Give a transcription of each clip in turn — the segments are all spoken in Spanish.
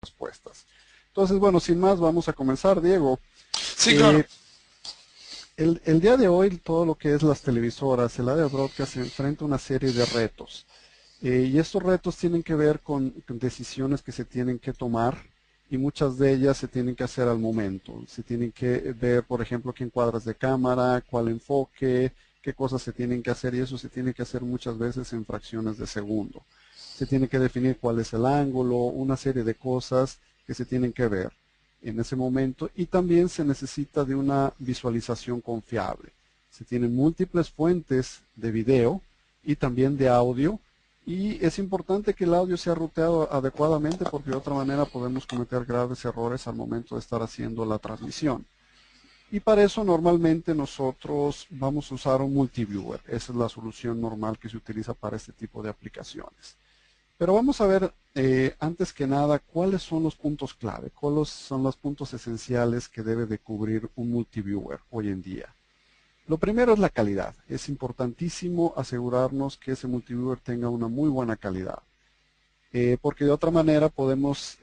respuestas. Entonces, bueno, sin más, vamos a comenzar, Diego. Sí, claro. El día de hoy, todo lo que es las televisoras, el área de broadcast se enfrenta a una serie de retos. Y estos retos tienen que ver con decisiones que se tienen que tomar y muchas de ellas se tienen que hacer al momento. Se tienen que ver, por ejemplo, qué encuadras de cámara, cuál enfoque, qué cosas se tienen que hacer y eso se tiene que hacer muchas veces en fracciones de segundo. Se tiene que definir cuál es el ángulo, una serie de cosas que se tienen que ver en ese momento y también se necesita de una visualización confiable. Se tienen múltiples fuentes de video y también de audio y es importante que el audio sea ruteado adecuadamente porque de otra manera podemos cometer graves errores al momento de estar haciendo la transmisión. Y para eso normalmente nosotros vamos a usar un multiviewer. Esa es la solución normal que se utiliza para este tipo de aplicaciones. Pero vamos a ver, antes que nada, cuáles son los puntos clave, cuáles son los puntos esenciales que debe de cubrir un multiviewer hoy en día. Lo primero es la calidad. Es importantísimo asegurarnos que ese multiviewer tenga una muy buena calidad, porque de otra manera podemos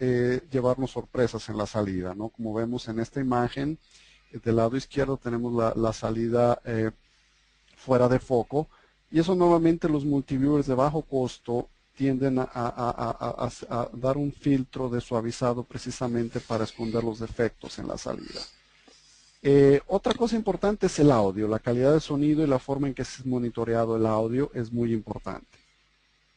llevarnos sorpresas en la salida, ¿no? Como vemos en esta imagen, del lado izquierdo tenemos la salida fuera de foco, y eso normalmente los multiviewers de bajo costo tienden a dar un filtro de suavizado precisamente para esconder los defectos en la salida. Otra cosa importante es el audio. La calidad de sonido y la forma en que es monitoreado el audio es muy importante.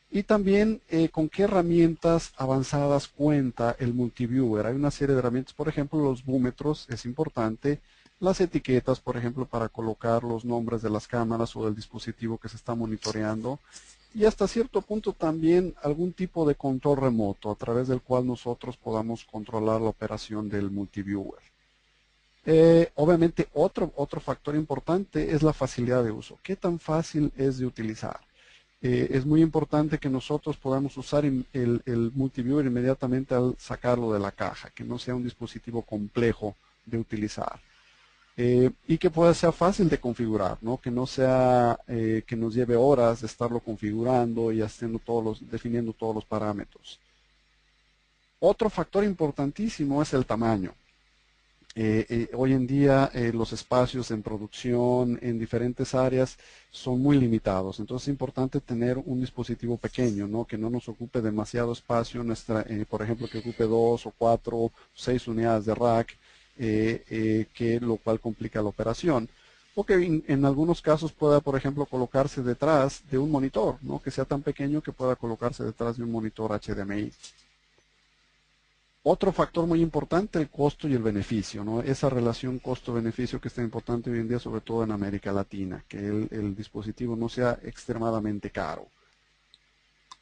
Y también con qué herramientas avanzadas cuenta el multiviewer. Hay una serie de herramientas, por ejemplo, los búmetros es importante, las etiquetas, por ejemplo, para colocar los nombres de las cámaras o del dispositivo que se está monitoreando, y hasta cierto punto también algún tipo de control remoto a través del cual nosotros podamos controlar la operación del multiviewer. Obviamente otro factor importante es la facilidad de uso. ¿Qué tan fácil es de utilizar? Es muy importante que nosotros podamos usar el multiviewer inmediatamente al sacarlo de la caja, que no sea un dispositivo complejo de utilizar. Y que pueda ser fácil de configurar, ¿no? Que no sea que nos lleve horas de estarlo configurando y haciendo definiendo todos los parámetros. Otro factor importantísimo es el tamaño. Hoy en día los espacios en producción en diferentes áreas son muy limitados, entonces es importante tener un dispositivo pequeño, ¿no? Que no nos ocupe demasiado espacio, por ejemplo, que ocupe 2 o 4 o 6 unidades de rack, lo cual complica la operación. O que en algunos casos pueda, por ejemplo, colocarse detrás de un monitor, ¿no? Que sea tan pequeño que pueda colocarse detrás de un monitor HDMI. Otro factor muy importante, el costo y el beneficio, ¿no? Esa relación costo-beneficio que está importante hoy en día, sobre todo en América Latina, que el dispositivo no sea extremadamente caro.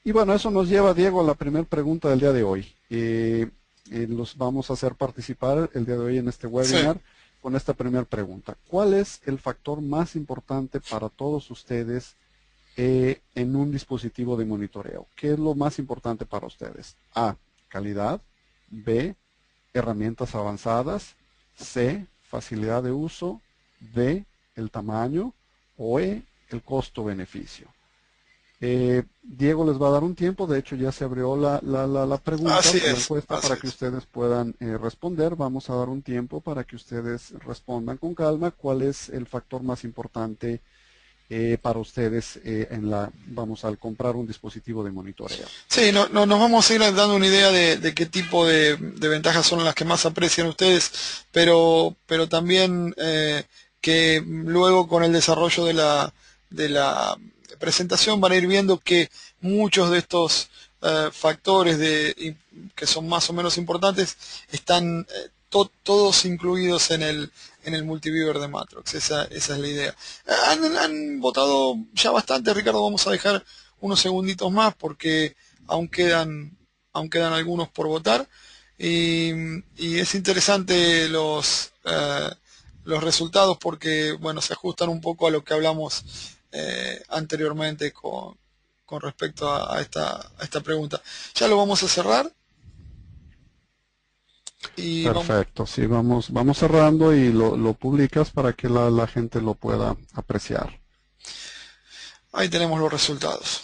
Y bueno, eso nos lleva, Diego, a la primera pregunta del día de hoy. Los vamos a hacer participar el día de hoy en este Sí. webinar con esta primera pregunta. ¿Cuál es el factor más importante para todos ustedes en un dispositivo de monitoreo? ¿Qué es lo más importante para ustedes? A, calidad. B, herramientas avanzadas. C, facilidad de uso. D, el tamaño. O E, el costo-beneficio. Diego les va a dar un tiempo, de hecho ya se abrió la pregunta, Así la es, encuesta así para que es. ustedes puedan responder. Vamos a dar un tiempo para que ustedes respondan con calma cuál es el factor más importante para ustedes vamos al comprar un dispositivo de monitoreo. Sí, nos vamos a ir dando una idea de qué tipo de ventajas son las que más aprecian ustedes, pero también que luego con el desarrollo de la presentación van a ir viendo que muchos de estos factores que son más o menos importantes están todos incluidos en el multiviewer de Matrox. Esa es la idea. Han votado ya bastante, Ricardo. Vamos a dejar unos segunditos más porque aún quedan, aún quedan algunos por votar. Y es interesante los resultados porque, bueno, se ajustan un poco a lo que hablamos anteriormente con respecto a esta pregunta. Ya lo vamos a cerrar y vamos. Perfecto, sí, vamos cerrando y lo publicas para que la gente lo pueda apreciar. Ahí tenemos los resultados.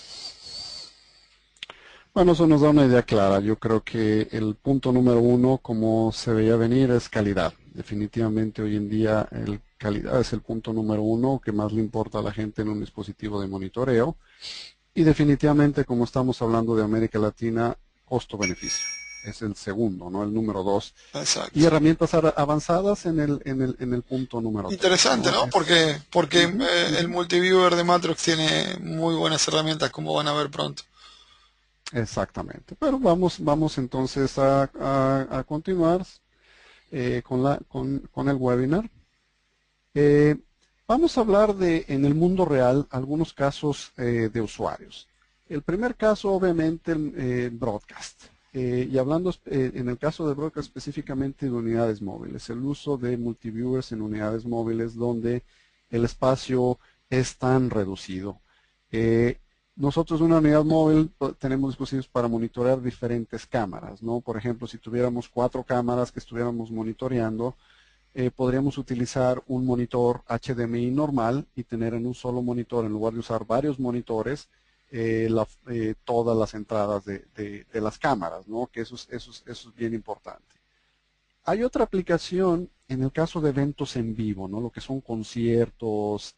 Bueno, eso nos da una idea clara. Yo creo que el punto número uno, como se veía venir, es calidad. Definitivamente hoy en día el calidad es el punto número uno que más le importa a la gente en un dispositivo de monitoreo. Y definitivamente, como estamos hablando de América Latina, costo-beneficio. Es el segundo, ¿no? El número dos. Y Exacto. herramientas avanzadas en el punto número tres, Interesante, ¿no? ¿no? Porque Ujú, el ujú. multiviewer de Matrox tiene muy buenas herramientas, como van a ver pronto. Exactamente. Pero vamos entonces a continuar con el webinar. Eh, Vamos a hablar de, en el mundo real, algunos casos de usuarios. El primer caso, obviamente, el broadcast. Y hablando en el caso de broadcast específicamente de unidades móviles, el uso de multiviewers en unidades móviles donde el espacio es tan reducido. Eh, Nosotros en una unidad móvil tenemos dispositivos para monitorear diferentes cámaras, ¿no? Por ejemplo, si tuviéramos 4 cámaras que estuviéramos monitoreando, podríamos utilizar un monitor HDMI normal y tener en un solo monitor, en lugar de usar varios monitores, todas las entradas de las cámaras, ¿no? Que eso es bien importante. Hay otra aplicación en el caso de eventos en vivo, ¿no? Lo que son conciertos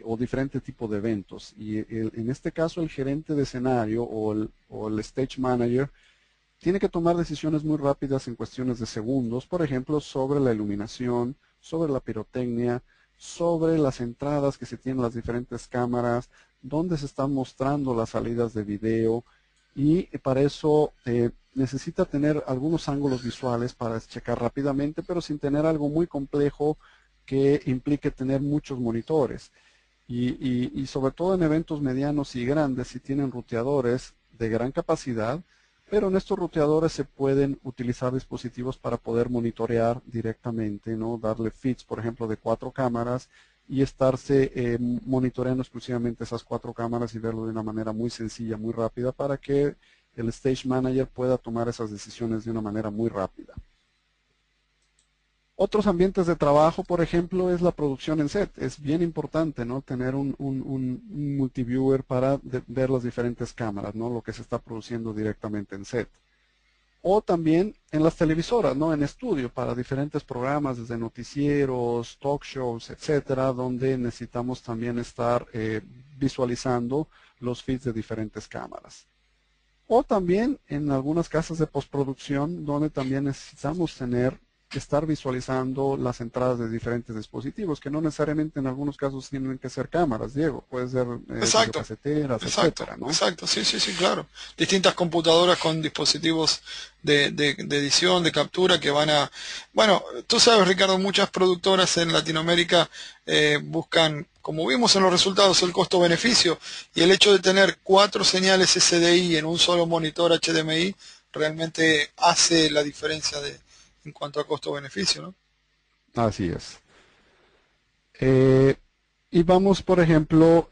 o diferentes tipos de eventos. Y en este caso el gerente de escenario o el stage manager tiene que tomar decisiones muy rápidas en cuestiones de segundos, por ejemplo, sobre la iluminación, sobre la pirotecnia, sobre las entradas que se tienen en las diferentes cámaras, dónde se están mostrando las salidas de video y para eso necesita tener algunos ángulos visuales para checar rápidamente, pero sin tener algo muy complejo que implique tener muchos monitores. Y sobre todo en eventos medianos y grandes, si tienen ruteadores de gran capacidad, pero en estos ruteadores se pueden utilizar dispositivos para poder monitorear directamente, ¿no? Darle feeds, por ejemplo, de 4 cámaras y estarse monitoreando exclusivamente esas 4 cámaras y verlo de una manera muy sencilla, muy rápida, para que el stage manager pueda tomar esas decisiones de una manera muy rápida. Otros ambientes de trabajo, por ejemplo, es la producción en set. Es bien importante, ¿no? Tener un multiviewer para ver las diferentes cámaras, ¿no? Lo que se está produciendo directamente en set. O también en las televisoras, ¿no? En estudio para diferentes programas, desde noticieros, talk shows, etcétera, donde necesitamos también estar visualizando los feeds de diferentes cámaras. O también en algunas casas de postproducción donde también necesitamos estar visualizando las entradas de diferentes dispositivos, que no necesariamente en algunos casos tienen que ser cámaras, Diego, puede ser Exacto, videocaseteras, exacto, etcétera, ¿no? exacto. Sí, sí, sí, claro. Distintas computadoras con dispositivos de edición, de captura que van a... Bueno, tú sabes, Ricardo, muchas productoras en Latinoamérica buscan, como vimos en los resultados, el costo-beneficio y el hecho de tener 4 señales SDI en un solo monitor HDMI realmente hace la diferencia en cuanto a costo-beneficio, ¿no? Así es. Eh, y vamos, por ejemplo,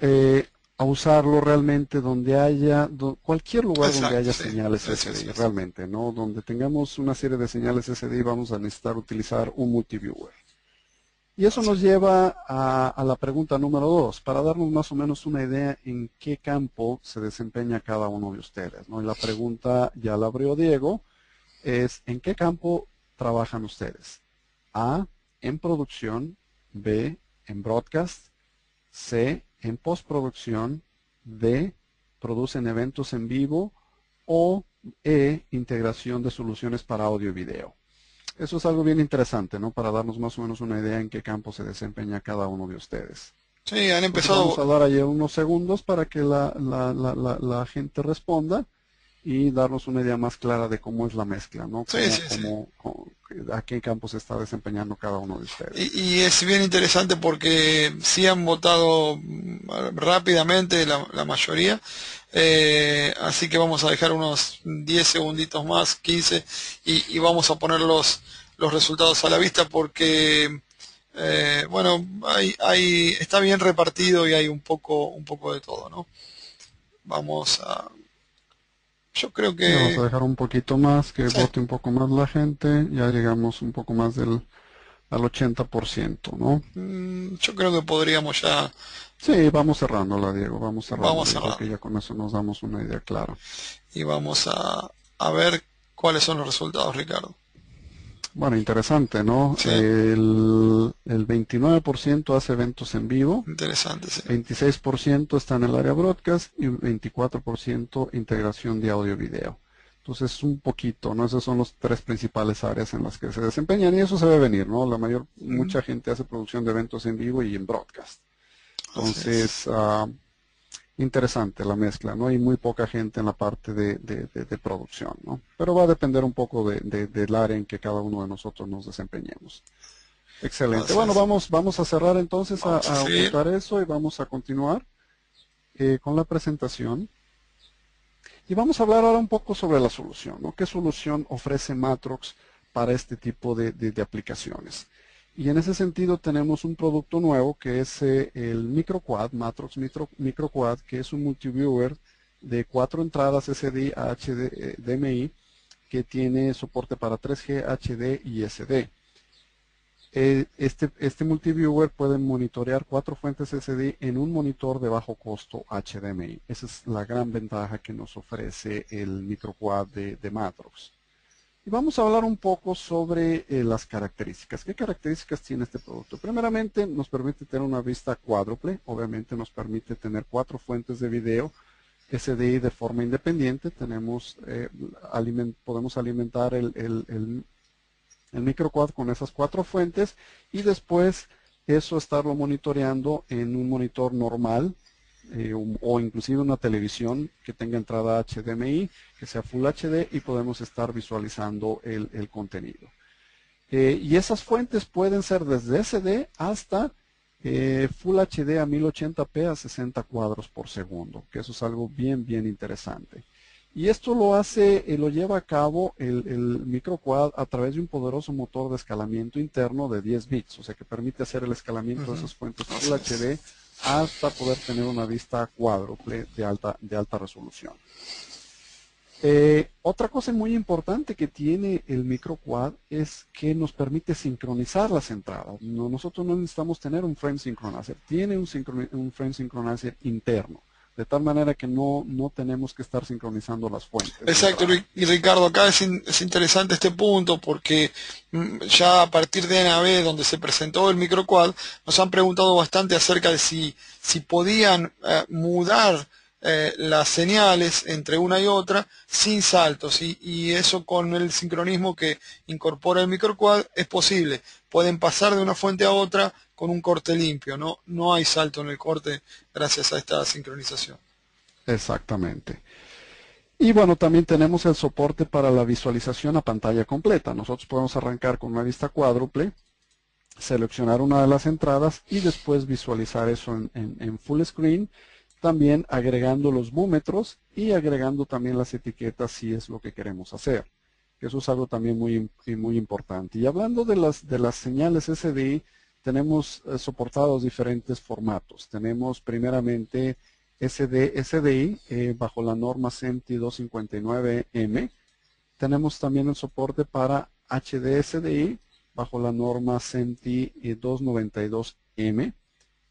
a usarlo realmente donde haya, cualquier lugar donde Exacto, haya sí. señales Sí, sí, sí, SDI, sí. realmente, ¿no? Donde tengamos una serie de señales SDI vamos a necesitar utilizar un multiviewer. Y eso Así nos es. lleva a la pregunta número 2, para darnos más o menos una idea en qué campo se desempeña cada uno de ustedes, ¿no? Y la pregunta ya la abrió Diego, es ¿en qué campo trabajan ustedes? A, en producción, B, en broadcast, C, en postproducción, D, producen eventos en vivo o E, integración de soluciones para audio y video. Eso es algo bien interesante, ¿no? Para darnos más o menos una idea en qué campo se desempeña cada uno de ustedes. Sí, han Entonces vamos empezado. a dar ahí unos segundos para que la gente responda y darnos una idea más clara de cómo es la mezcla, ¿no? Sí, sí, sí. A qué campo se está desempeñando cada uno de ustedes. Y es bien interesante porque sí han votado rápidamente la mayoría, así que vamos a dejar unos 10 segunditos más, 15, y vamos a poner los resultados a la vista porque, bueno, está bien repartido y hay un poco de todo, ¿no? Vamos a, yo creo Le vamos que, a dejar un poquito más, que sí, vote un poco más la gente. Ya llegamos un poco más al 80%, ¿no? Yo creo que podríamos ya, Sí, vamos cerrándola, Diego, vamos vamos cerrándola. Yo creo que cerrando ya con eso nos damos una idea clara. y vamos a ver cuáles son los resultados, Ricardo. Bueno, interesante, ¿no? Sí, El 29% hace eventos en vivo, interesante, sí. 26% está en el área broadcast y 24% integración de audio-video. Entonces, un poquito, ¿no? Esas son las tres principales áreas en las que se desempeñan y eso se ve venir, ¿no? Mm, Mucha gente hace producción de eventos en vivo y en broadcast. así es. Entonces, interesante la mezcla, ¿no? Y muy poca gente en la parte de producción, ¿no? Pero va a depender un poco del área en que cada uno de nosotros nos desempeñemos. Excelente. Así Bueno, es. vamos a cerrar entonces Vamos a a seguir. ocultar eso y vamos a continuar con la presentación. Y vamos a hablar ahora un poco sobre la solución, ¿no? ¿Qué solución ofrece Matrox para este tipo de aplicaciones? Y en ese sentido tenemos un producto nuevo que es el MicroQuad, Matrox MicroQuad, que es un multiviewer de 4 entradas SD a HDMI que tiene soporte para 3G, HD y SD. Este multiviewer puede monitorear 4 fuentes SD en un monitor de bajo costo HDMI. Esa es la gran ventaja que nos ofrece el MicroQuad de Matrox. Y vamos a hablar un poco sobre las características. ¿Qué características tiene este producto? Primeramente, nos permite tener una vista cuádruple. Obviamente nos permite tener 4 fuentes de video SDI de forma independiente. Podemos alimentar el MicroQuad con esas 4 fuentes y después eso estarlo monitoreando en un monitor normal o inclusive una televisión que tenga entrada HDMI, que sea Full HD y podemos estar visualizando el contenido. Y esas fuentes pueden ser desde SD hasta Full HD a 1080p a 60 cuadros por segundo, que eso es algo bien, bien interesante. Y esto lo lleva a cabo el MicroQuad a través de un poderoso motor de escalamiento interno de 10 bits, o sea que permite hacer el escalamiento de Ujú, esas fuentes Full así es. HD hasta poder tener una vista cuádruple de alta resolución. Otra cosa muy importante que tiene el MicroQuad es que nos permite sincronizar las entradas. Nosotros no necesitamos tener un frame synchronizer, tiene un frame synchronizer interno, de tal manera que no tenemos que estar sincronizando las fuentes de Exacto, entrada. Y Ricardo, acá es interesante este punto porque ya a partir de NAB, donde se presentó el MicroQuad, nos han preguntado bastante acerca de si podían mudar las señales entre una y otra sin saltos y eso con el sincronismo que incorpora el MicroQuad es posible. Pueden pasar de una fuente a otra con un corte limpio, no hay salto en el corte gracias a esta sincronización. Exactamente. Y bueno, también tenemos el soporte para la visualización a pantalla completa. Nosotros podemos arrancar con una vista cuádruple, seleccionar una de las entradas y después visualizar eso en full screen, también agregando los búmetros y agregando también las etiquetas si es lo que queremos hacer. Eso es algo también muy importante. Y hablando de las señales SDI, tenemos soportados diferentes formatos. Tenemos primeramente SDI bajo la norma SMPTE 259M. Tenemos también el soporte para HDSDI bajo la norma SMPTE 292M.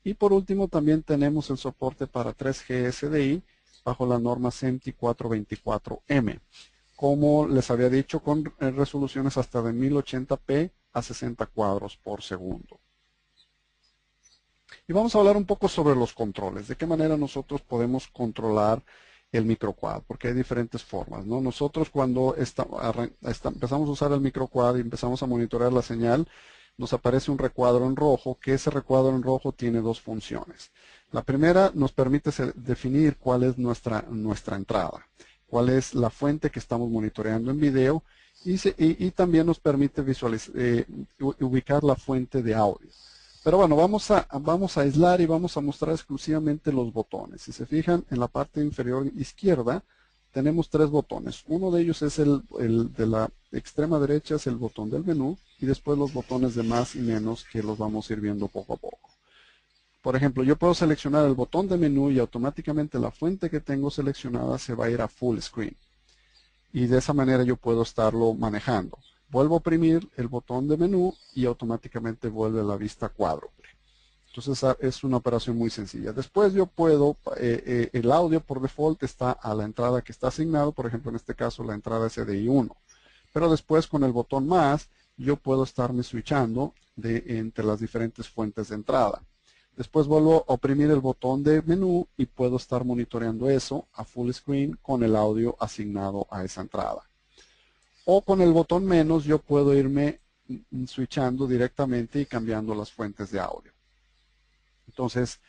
Y por último también tenemos el soporte para 3G SDI bajo la norma SMPTE 424M. Como les había dicho, con resoluciones hasta de 1080p a 60 cuadros por segundo. Y vamos a hablar un poco sobre los controles, de qué manera nosotros podemos controlar el MicroQuad, porque hay diferentes formas, ¿no? Nosotros cuando empezamos a usar el MicroQuad y empezamos a monitorear la señal, nos aparece un recuadro en rojo, que ese recuadro en rojo tiene dos funciones. La primera nos permite definir cuál es nuestra entrada, cuál es la fuente que estamos monitoreando en video y también nos permite ubicar la fuente de audio. Pero bueno, vamos a aislar y vamos a mostrar exclusivamente los botones. Si se fijan, en la parte inferior izquierda tenemos 3 botones. Uno de ellos es el de la extrema derecha, es el botón del menú, y después los botones de más y menos que los vamos a ir viendo poco a poco. Por ejemplo, yo puedo seleccionar el botón de menú y automáticamente la fuente que tengo seleccionada se va a ir a full screen. Y de esa manera yo puedo estarlo manejando. vuelvo a oprimir el botón de menú y automáticamente vuelve a la vista cuádruple. Entonces es una operación muy sencilla. Después yo puedo, el audio por default está a la entrada que está asignado, por ejemplo en este caso la entrada SDI 1. Pero después con el botón más yo puedo estarme switchando entre las diferentes fuentes de entrada. Después vuelvo a oprimir el botón de menú y puedo estar monitoreando eso a full screen con el audio asignado a esa entrada. O con el botón menos yo puedo irme switchando directamente y cambiando las fuentes de audio. Entonces,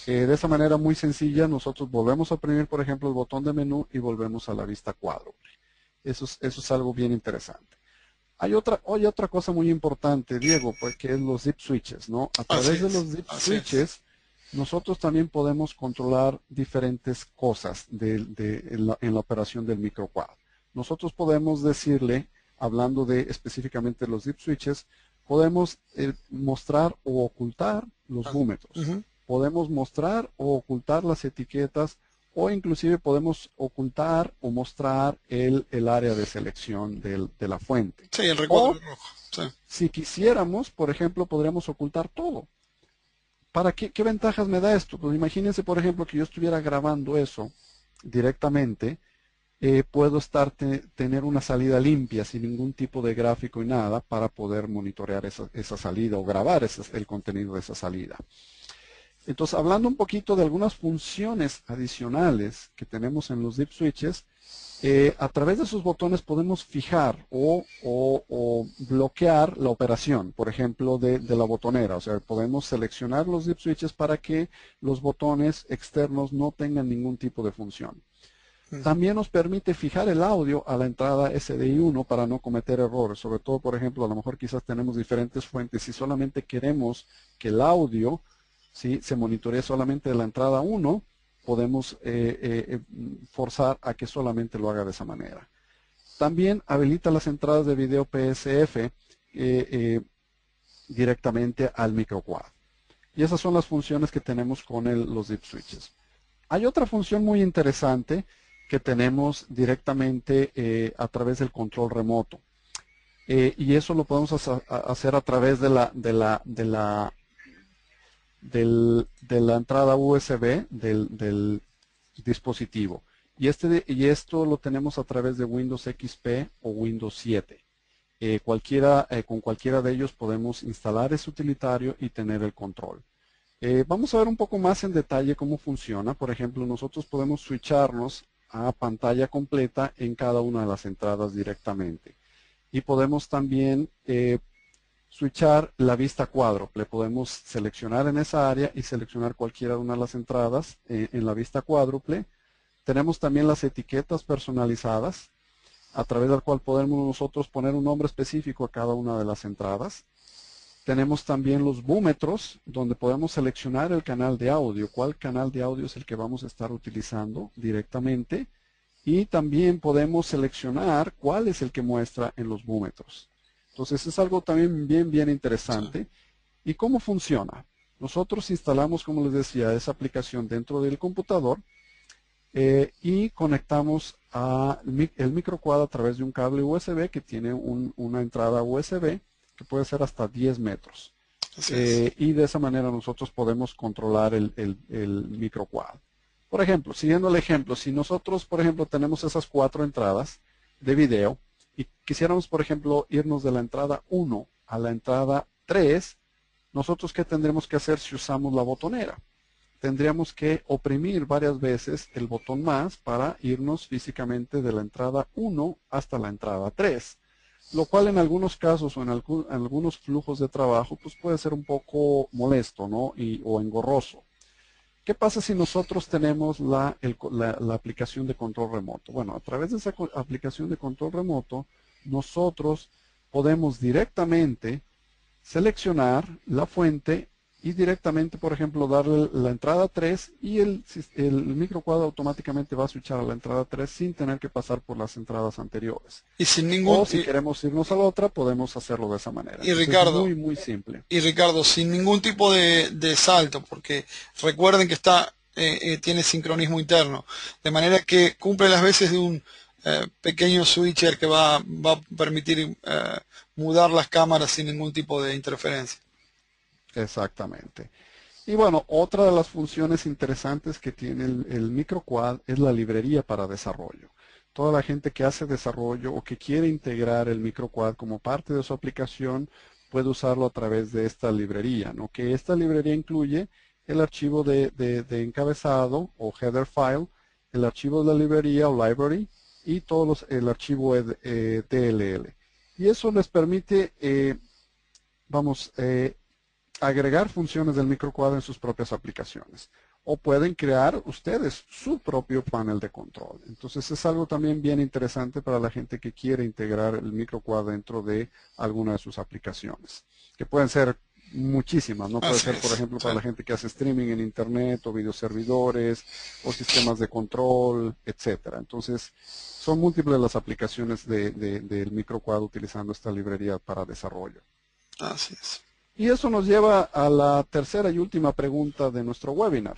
de esa manera muy sencilla nosotros volvemos a oprimir, por ejemplo, el botón de menú y volvemos a la vista cuádruple. Eso es algo bien interesante. Hay otra cosa muy importante, Diego, pues, que es los zip switches, ¿no? A través de los zip switches, nosotros también podemos controlar diferentes cosas en la operación del microquad. Nosotros podemos decirle, hablando de específicamente los zip switches, podemos mostrar o ocultar los búmetros. Podemos mostrar o ocultar las etiquetas o inclusive podemos ocultar o mostrar el área de selección de la fuente. Sí, el recuadro rojo. Sí. Si quisiéramos, por ejemplo, podríamos ocultar todo. ¿Para qué ventajas me da esto? Pues imagínense, por ejemplo, que yo estuviera grabando eso directamente. Puedo tener una salida limpia sin ningún tipo de gráfico y nada para poder monitorear esa salida o grabar el contenido de esa salida. Entonces, hablando un poquito de algunas funciones adicionales que tenemos en los zip switches, a través de esos botones podemos fijar o bloquear la operación, por ejemplo, de la botonera. O sea, podemos seleccionar los zip switches para que los botones externos no tengan ningún tipo de función. También nos permite fijar el audio a la entrada SDI 1 para no cometer errores. Sobre todo, por ejemplo, a lo mejor quizás tenemos diferentes fuentes y solamente queremos que el audio se monitoree solamente de la entrada 1, podemos forzar a que solamente lo haga de esa manera. También habilita las entradas de video PSF directamente al microquad. Y esas son las funciones que tenemos con los zip switches. Hay otra función muy interesante que tenemos directamente a través del control remoto. Y eso lo podemos hacer a través de la entrada USB del dispositivo. Y esto lo tenemos a través de Windows XP o Windows 7. Con cualquiera de ellos podemos instalar ese utilitario y tener el control. Vamos a ver un poco más en detalle cómo funciona. Por ejemplo, nosotros podemos switcharnos a pantalla completa en cada una de las entradas directamente. Y podemos también switchar la vista cuádruple. Podemos seleccionar en esa área y seleccionar cualquiera de una de las entradas en la vista cuádruple. Tenemos también las etiquetas personalizadas, a través del cual podemos nosotros poner un nombre específico a cada una de las entradas. Tenemos también los búmetros, donde podemos seleccionar el canal de audio, cuál canal de audio es el que vamos a estar utilizando directamente. Y también podemos seleccionar cuál es el que muestra en los búmetros. Entonces es algo también bien interesante. ¿Y cómo funciona? Nosotros instalamos, como les decía, esa aplicación dentro del computador y conectamos el microquad a través de un cable USB que tiene una entrada USB que puede ser hasta 10 metros. Y de esa manera nosotros podemos controlar el microquad. Por ejemplo, siguiendo el ejemplo, si nosotros, por ejemplo, tenemos esas 4 entradas de video y quisiéramos, por ejemplo, irnos de la entrada 1 a la entrada 3, nosotros ¿qué tendremos que hacer si usamos la botonera? Tendríamos que oprimir varias veces el botón más para irnos físicamente de la entrada 1 hasta la entrada 3. Lo cual en algunos casos o en algunos flujos de trabajo pues puede ser un poco molesto, ¿no? O engorroso. ¿Qué pasa si nosotros tenemos la aplicación de control remoto? Bueno, a través de esa aplicación de control remoto, nosotros podemos directamente seleccionar la fuente y directamente, por ejemplo, darle la entrada 3 y el microquad automáticamente va a switchar a la entrada 3 sin tener que pasar por las entradas anteriores. Y sin ningún, o si queremos irnos a la otra, podemos hacerlo de esa manera. Y Ricardo, es muy simple. Y Ricardo, sin ningún tipo de salto, porque recuerden que tiene sincronismo interno, de manera que cumple las veces de un pequeño switcher que va a permitir mudar las cámaras sin ningún tipo de interferencia. Exactamente. Y bueno, otra de las funciones interesantes que tiene el MicroQuad es la librería para desarrollo. Toda la gente que hace desarrollo o que quiere integrar el MicroQuad como parte de su aplicación puede usarlo a través de esta librería, ¿no? Que esta librería incluye el archivo de encabezado o header file, el archivo de la librería o library y el archivo DLL. Y eso les permite, agregar funciones del MicroQuad en sus propias aplicaciones. O pueden crear ustedes su propio panel de control. Entonces es algo también bien interesante para la gente que quiere integrar el MicroQuad dentro de alguna de sus aplicaciones. Que pueden ser muchísimas, ¿no? Puede ser, por ejemplo, para la gente que hace streaming en Internet o videoservidores o sistemas de control, etcétera. Entonces son múltiples las aplicaciones del MicroQuad utilizando esta librería para desarrollo. Así es. Y eso nos lleva a la tercera y última pregunta de nuestro webinar.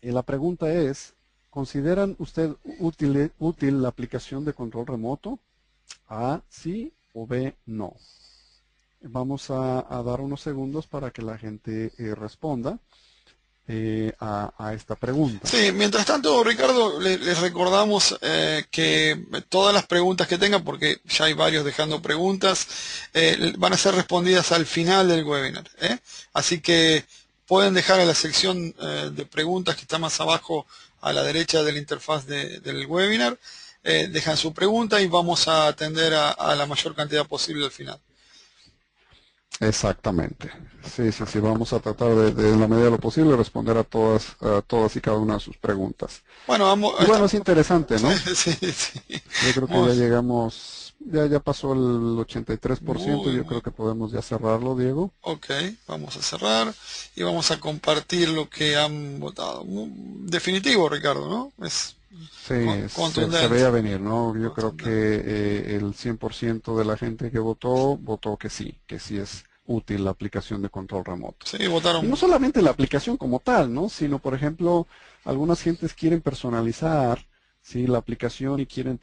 Y la pregunta es, ¿consideran usted útil la aplicación de control remoto? A, sí, o B, no. Vamos a dar unos segundos para que la gente responda a esta pregunta. Sí, mientras tanto, Ricardo, les recordamos que todas las preguntas que tengan, porque ya hay varios dejando preguntas, van a ser respondidas al final del webinar. Así que pueden dejar en la sección de preguntas que está más abajo a la derecha de la interfaz del webinar, dejan su pregunta y vamos a atender a la mayor cantidad posible al final. Exactamente. Sí, vamos a tratar de en la medida de lo posible responder a todas y cada una de sus preguntas. Bueno, es interesante, ¿no? Sí. Yo creo que ya llegamos, ya pasó el 83%, yo creo que podemos ya cerrarlo, Diego. Ok, vamos a cerrar y vamos a compartir lo que han votado. Definitivo, Ricardo, ¿no? Se veía venir, ¿no? Yo creo que el 100% de la gente que votó que sí es útil la aplicación de control remoto. Sí, votaron. Y no solamente la aplicación como tal, ¿no? Sino, por ejemplo, algunas gentes quieren personalizar, ¿sí?, la aplicación y quieren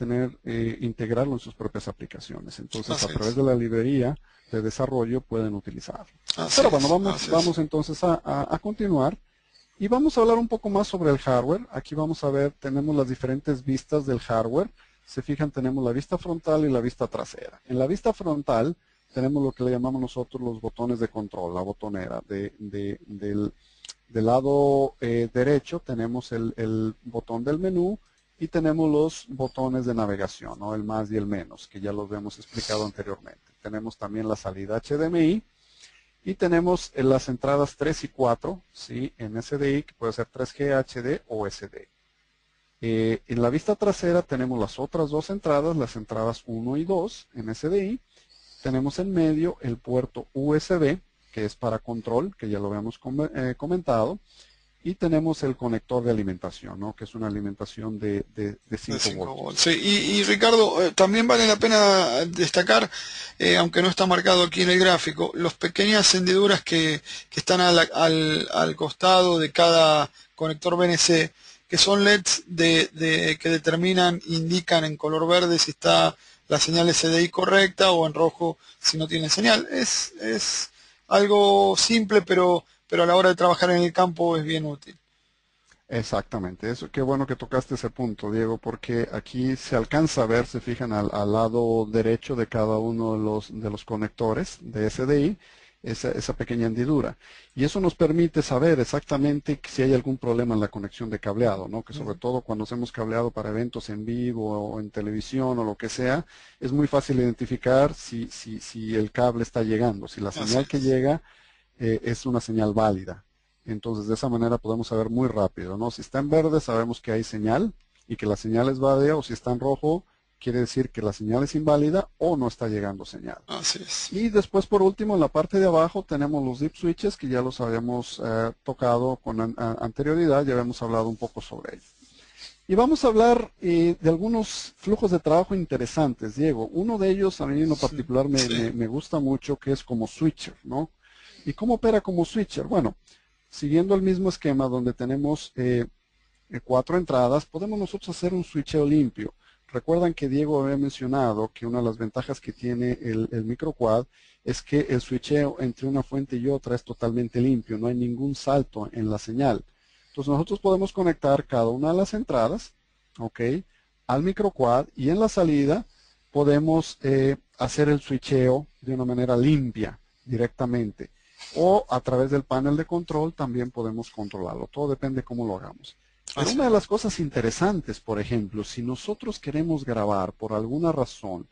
integrarlo en sus propias aplicaciones. Entonces, a través de la librería de desarrollo pueden utilizarlo. Pero bueno, vamos entonces a continuar. Y vamos a hablar un poco más sobre el hardware. Aquí vamos a ver, tenemos las diferentes vistas del hardware. Se fijan, tenemos la vista frontal y la vista trasera. En la vista frontal tenemos lo que le llamamos nosotros los botones de control, la botonera. Del lado derecho tenemos el botón del menú y tenemos los botones de navegación, ¿no? El más y el menos, que ya los hemos explicado anteriormente. Tenemos también la salida HDMI. Y tenemos las entradas 3 y 4, ¿sí?, en SDI, que puede ser 3G, HD o SD. En la vista trasera tenemos las otras dos entradas, las entradas 1 y 2 en SDI. Tenemos en medio el puerto USB, que es para control, que ya lo habíamos comentado. Y tenemos el conector de alimentación, ¿no?, que es una alimentación de 5 voltios. Sí, y Ricardo, también vale la pena destacar, aunque no está marcado aquí en el gráfico, las pequeñas hendiduras que están al costado de cada conector BNC, que son LEDs que determinan, indican en color verde si está la señal SDI correcta o en rojo si no tiene señal. Es algo simple, pero a la hora de trabajar en el campo es bien útil. Exactamente, eso, qué bueno que tocaste ese punto, Diego, porque aquí se alcanza a ver, se fijan al lado derecho de cada uno de los conectores de SDI, esa pequeña hendidura. Y eso nos permite saber exactamente si hay algún problema en la conexión de cableado, ¿no? Que sobre todo cuando hacemos cableado para eventos en vivo o en televisión o lo que sea, es muy fácil identificar si el cable está llegando, si la señal que llega es una señal válida. Entonces, de esa manera podemos saber muy rápido, ¿no? Si está en verde, sabemos que hay señal y que la señal es válida, o si está en rojo, quiere decir que la señal es inválida o no está llegando señal. Así es. Y después, por último, en la parte de abajo tenemos los dip switches, que ya los habíamos tocado con anterioridad, ya habíamos hablado un poco sobre ellos. Y vamos a hablar de algunos flujos de trabajo interesantes, Diego. Uno de ellos, a mí en lo particular, me gusta mucho, que es como switcher, ¿no? ¿Y cómo opera como switcher? Bueno, siguiendo el mismo esquema donde tenemos 4 entradas, podemos nosotros hacer un switcheo limpio. Recuerdan que Diego había mencionado que una de las ventajas que tiene el microquad es que el switcheo entre una fuente y otra es totalmente limpio, no hay ningún salto en la señal. Entonces nosotros podemos conectar cada una de las entradas, ¿ok?, al microquad, y en la salida podemos hacer el switcheo de una manera limpia directamente. O a través del panel de control también podemos controlarlo. Todo depende cómo lo hagamos. Pero una de las cosas interesantes, por ejemplo, si nosotros queremos grabar por alguna razón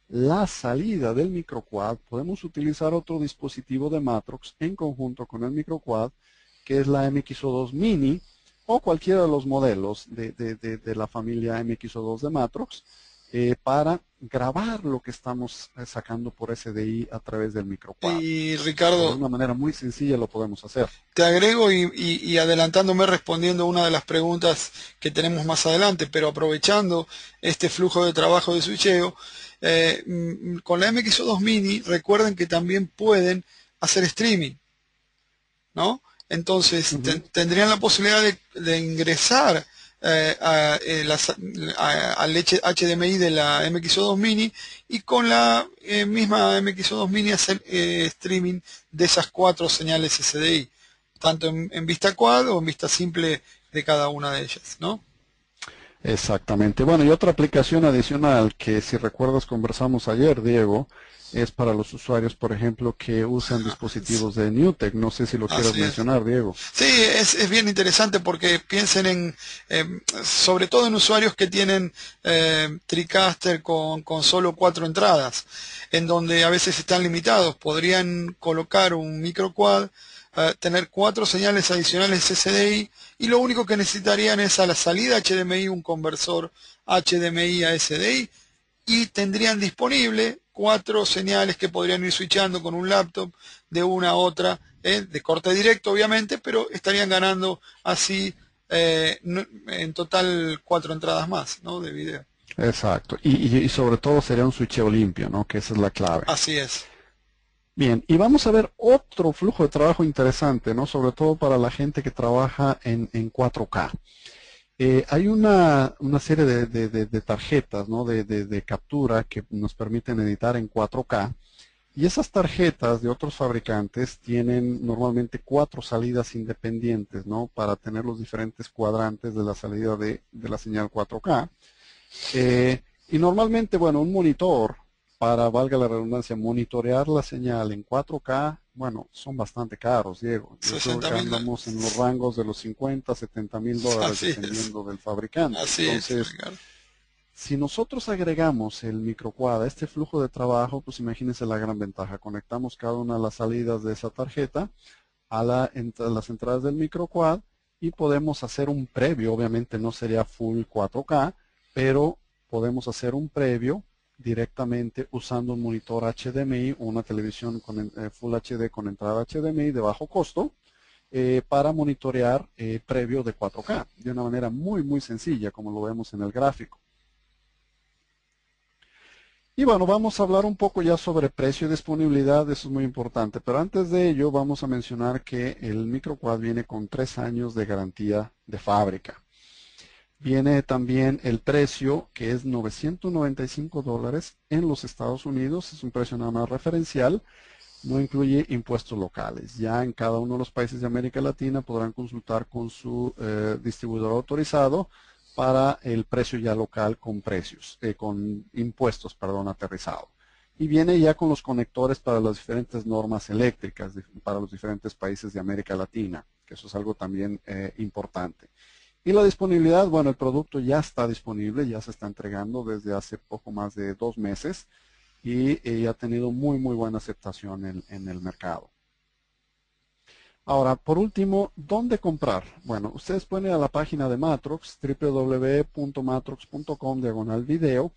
la salida del microquad, podemos utilizar otro dispositivo de Matrox en conjunto con el microquad, que es la MXO2 Mini, o cualquiera de los modelos de la familia MXO2 de Matrox, para grabar lo que estamos sacando por SDI a través del microquad. Y De Ricardo, una manera muy sencilla lo podemos hacer. te agrego y adelantándome respondiendo una de las preguntas que tenemos más adelante, pero aprovechando este flujo de trabajo de switcheo, con la MXO2 Mini recuerden que también pueden hacer streaming, ¿no? Entonces tendrían la posibilidad de ingresar al HDMI de la MXO2 Mini y con la misma MXO2 Mini hacer streaming de esas 4 señales SDI, tanto en vista quad o en vista simple de cada una de ellas, ¿no? Exactamente. Bueno, y otra aplicación adicional que, si recuerdas, conversamos ayer, Diego, es para los usuarios, por ejemplo, que usan dispositivos de NewTek. No sé si lo quieras mencionar, Diego. Sí, es bien interesante porque piensen sobre todo en usuarios que tienen TriCaster con solo 4 entradas, en donde a veces están limitados. Podrían colocar un microquad, tener 4 señales adicionales SDI, y lo único que necesitarían es a la salida HDMI un conversor HDMI a SDI, y tendrían disponible 4 señales que podrían ir switchando con un laptop de una a otra, de corte directo obviamente, pero estarían ganando así en total 4 entradas más, ¿no?, de video. Exacto. Y sobre todo sería un switcheo limpio, ¿no?, que esa es la clave. Así es. Bien, y vamos a ver otro flujo de trabajo interesante, ¿no?, sobre todo para la gente que trabaja en 4K. Hay una serie de tarjetas, ¿no?, de captura que nos permiten editar en 4K, y esas tarjetas de otros fabricantes tienen normalmente 4 salidas independientes, ¿no?, para tener los diferentes cuadrantes de la salida de la señal 4K. Y normalmente, bueno, un monitor, para, valga la redundancia, monitorear la señal en 4K, bueno, son bastante caros, Diego. Yo creo que andamos en los rangos de los 50, 70 mil dólares, dependiendo del fabricante. Así Entonces, si nosotros agregamos el microquad a este flujo de trabajo, pues imagínense la gran ventaja. Conectamos cada una de las salidas de esa tarjeta a las entradas del microquad y podemos hacer un previo. Obviamente no sería full 4K, pero podemos hacer un previo directamente usando un monitor HDMI o una televisión con Full HD con entrada HDMI de bajo costo, para monitorear previo de 4K de una manera muy sencilla, como lo vemos en el gráfico. Y bueno, vamos a hablar un poco ya sobre precio y disponibilidad. Eso es muy importante, pero antes de ello vamos a mencionar que el microquad viene con 3 años de garantía de fábrica. Viene también el precio, que es $995 en los Estados Unidos. Es un precio nada más referencial, no incluye impuestos locales. Ya en cada uno de los países de América Latina podrán consultar con su distribuidor autorizado para el precio ya local con con impuestos, perdón, aterrizado. Y viene ya con los conectores para las diferentes normas eléctricas para los diferentes países de América Latina, que eso es algo también importante. Y la disponibilidad, bueno, el producto ya está disponible, ya se está entregando desde hace poco más de 2 meses y ha tenido muy buena aceptación en el mercado. Ahora, por último, ¿dónde comprar? Bueno, ustedes pueden ir a la página de Matrox, www.matrox.com/video,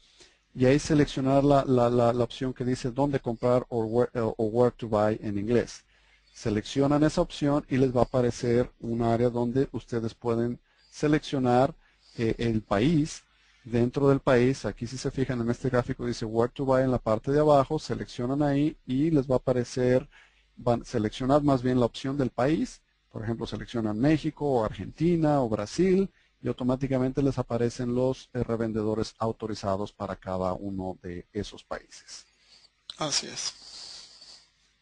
y ahí seleccionar la opción que dice dónde comprar o where to buy en inglés. Seleccionan esa opción y les va a aparecer un área donde ustedes pueden seleccionar el país. Dentro del país, aquí si se fijan en este gráfico dice where to buy en la parte de abajo, seleccionan ahí y les va a aparecer, van a seleccionar más bien la opción del país. Por ejemplo, seleccionan México o Argentina o Brasil y automáticamente les aparecen los revendedores autorizados para cada uno de esos países. Así es.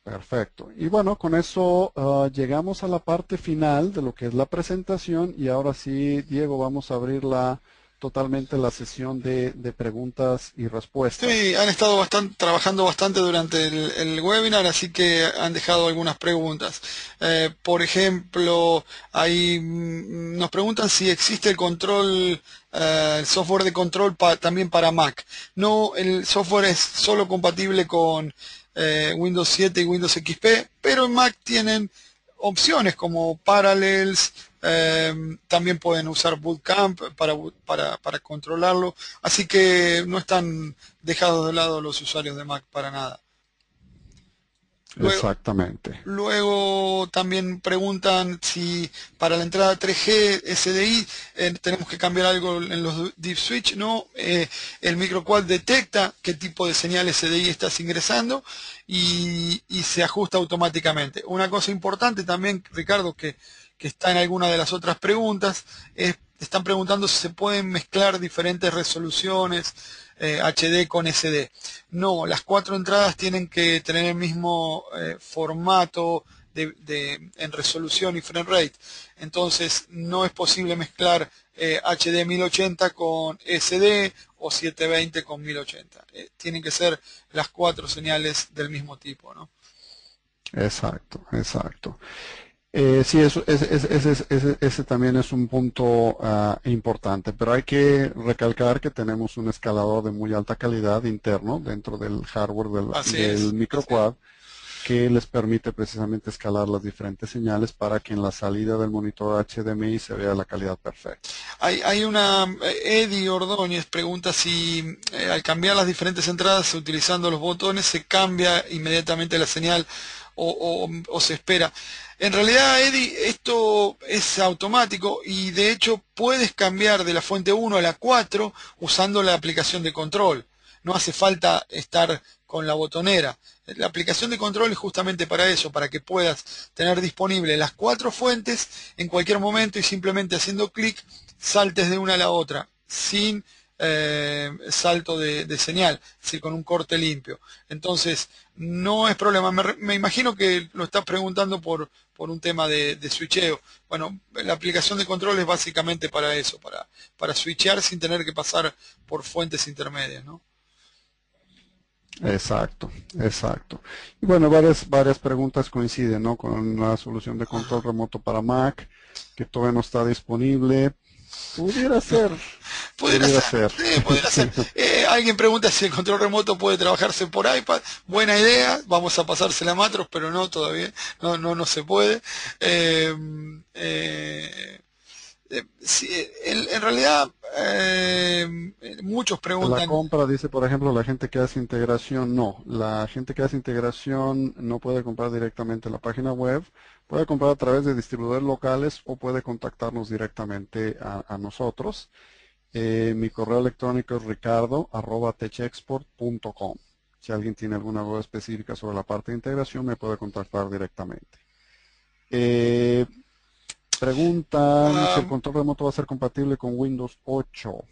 Perfecto. Y bueno, con eso llegamos a la parte final de lo que es la presentación y ahora sí, Diego, vamos a abrir totalmente la sesión de preguntas y respuestas. Sí, han estado trabajando bastante durante el webinar, así que han dejado algunas preguntas. Por ejemplo, ahí nos preguntan si existe el software de control también para Mac. No, el software es solo compatible con Windows 7 y Windows XP, pero en Mac tienen opciones como Parallels, también pueden usar Bootcamp para controlarlo, así que no están dejados de lado los usuarios de Mac para nada. Exactamente. Luego también preguntan si para la entrada 3G SDI tenemos que cambiar algo en los Deep Switch. No, el microquad detecta qué tipo de señal SDI estás ingresando y se ajusta automáticamente. Una cosa importante también, Ricardo, que está en alguna de las otras preguntas, están preguntando si se pueden mezclar diferentes resoluciones HD con SD. No, las 4 entradas tienen que tener el mismo formato en resolución y frame rate. Entonces no es posible mezclar HD 1080 con SD o 720 con 1080. Tienen que ser las 4 señales del mismo tipo, ¿no? Exacto, exacto. Sí, ese también es un punto importante, pero hay que recalcar que tenemos un escalador de muy alta calidad interno dentro del hardware del microquad que les permite precisamente escalar las diferentes señales para que en la salida del monitor HDMI se vea la calidad perfecta. Hay Eddie Ordóñez pregunta si al cambiar las diferentes entradas utilizando los botones se cambia inmediatamente la señal o se espera. En realidad, Eddie, esto es automático y de hecho puedes cambiar de la fuente 1 a la 4 usando la aplicación de control. No hace falta estar con la botonera. La aplicación de control es justamente para eso, para que puedas tener disponible las 4 fuentes en cualquier momento y simplemente haciendo clic saltes de una a la otra sin salto de señal, sí, con un corte limpio. Entonces, no es problema. Me imagino que lo estás preguntando por un tema de switcheo. Bueno, la aplicación de control es básicamente para eso, para switchear sin tener que pasar por fuentes intermedias, ¿no? Exacto, exacto. Y bueno, varias preguntas coinciden, ¿no? Con la solución de control remoto para Mac, que todavía no está disponible. Pudiera ser. Pudiera ser. Alguien pregunta si el control remoto puede trabajarse por iPad. Buena idea. Vamos a pasársela a Matros, pero no todavía. No se puede. Sí, en realidad, muchos preguntan. La compra, dice por ejemplo, la gente que hace integración, no. La gente que hace integración no puede comprar directamente en la página web. Puede comprar a través de distribuidores locales o puede contactarnos directamente a nosotros. Mi correo electrónico es ricardo@techexport.com. Si alguien tiene alguna duda específica sobre la parte de integración, me puede contactar directamente. Preguntan si el control remoto va a ser compatible con Windows 8.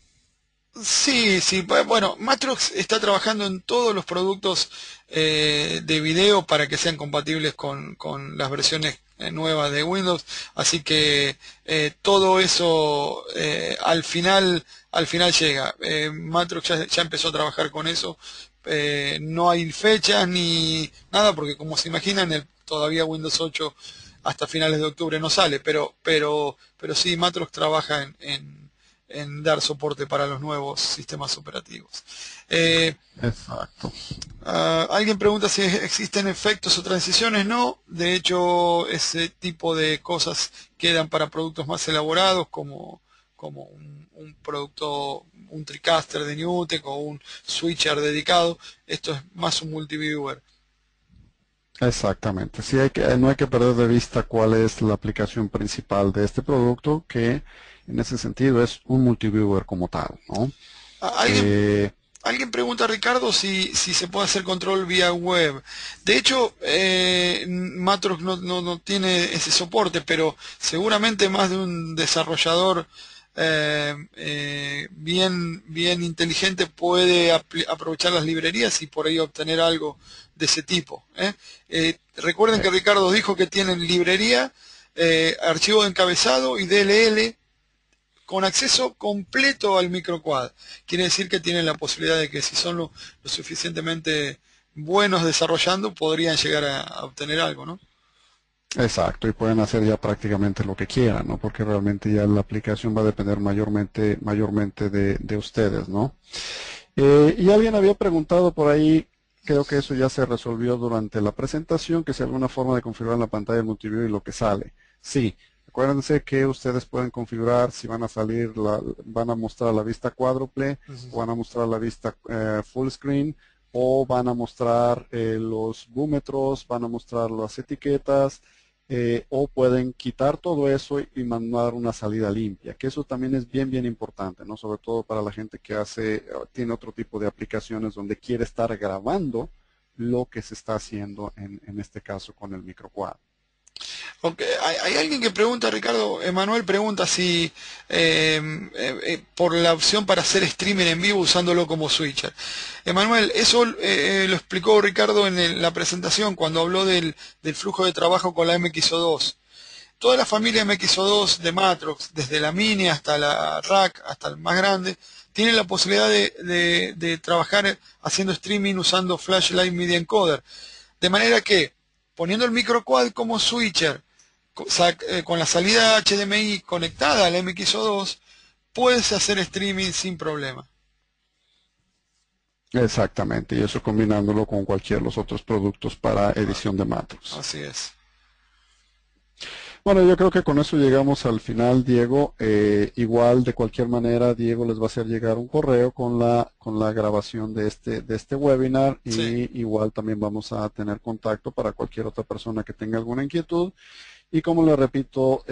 Sí, bueno, Matrox está trabajando en todos los productos de video para que sean compatibles con las versiones nuevas de Windows, así que todo eso al final llega. Matrox ya empezó a trabajar con eso, no hay fechas ni nada porque como se imaginan todavía Windows 8 hasta finales de octubre no sale, pero sí, Matrox trabaja en dar soporte para los nuevos sistemas operativos. Exacto. Alguien pregunta si existen efectos o transiciones. No, de hecho ese tipo de cosas quedan para productos más elaborados como un producto, un TriCaster de Newtek o un switcher dedicado. Esto es más un multiviewer. Exactamente. Sí, no hay que perder de vista cuál es la aplicación principal de este producto, que en ese sentido es un multiviewer como tal, ¿no? Alguien pregunta, Ricardo, si se puede hacer control vía web. De hecho, Matrox no tiene ese soporte, pero seguramente más de un desarrollador bien inteligente puede aprovechar las librerías y por ahí obtener algo de ese tipo. Recuerden que Ricardo dijo que tienen librería, archivo de encabezado y DLL con acceso completo al microquad. Quiere decir que tienen la posibilidad de que si son lo suficientemente buenos desarrollando, podrían llegar a obtener algo, ¿no? Exacto, y pueden hacer ya prácticamente lo que quieran, ¿no? Porque realmente ya la aplicación va a depender mayormente de ustedes, ¿no? Y alguien había preguntado por ahí, creo que eso ya se resolvió durante la presentación, que si hay alguna forma de configurar la pantalla de multiview y lo que sale. Sí, acuérdense que ustedes pueden configurar si van a salir, van a mostrar la vista cuádruple, o van a mostrar la vista full screen, o van a mostrar los búmetros, van a mostrar las etiquetas, o pueden quitar todo eso y mandar una salida limpia, que eso también es bien importante, ¿no? Sobre todo para la gente que tiene otro tipo de aplicaciones donde quiere estar grabando lo que se está haciendo en este caso con el microquad. Okay. Hay alguien que pregunta, Ricardo, Emanuel pregunta si por la opción para hacer streaming en vivo usándolo como switcher. Emanuel, eso lo explicó Ricardo en la presentación cuando habló del flujo de trabajo con la MXO2. Toda la familia MXO2 de Matrox, desde la Mini hasta la Rack, hasta el más grande, tiene la posibilidad de trabajar haciendo streaming usando Flashlight Media Encoder. De manera que, poniendo el microquad como switcher, con la salida HDMI conectada al MXO2, puedes hacer streaming sin problema. Exactamente, y eso combinándolo con cualquiera de los otros productos para edición de Matrox. Así es. Bueno, yo creo que con eso llegamos al final, Diego. Igual, de cualquier manera, Diego les va a hacer llegar un correo con la grabación de este webinar, y sí, igual también vamos a tener contacto para cualquier otra persona que tenga alguna inquietud. Y como les repito,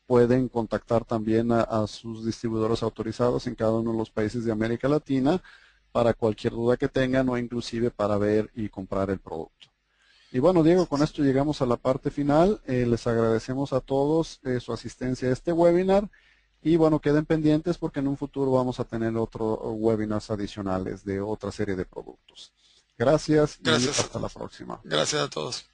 pueden contactar también a sus distribuidores autorizados en cada uno de los países de América Latina para cualquier duda que tengan, o inclusive para ver y comprar el producto. Y bueno, Diego, con esto llegamos a la parte final. Les agradecemos a todos su asistencia a este webinar. Y bueno, queden pendientes porque en un futuro vamos a tener otros webinars adicionales de otra serie de productos. Gracias y gracias. hasta la próxima. Gracias a todos.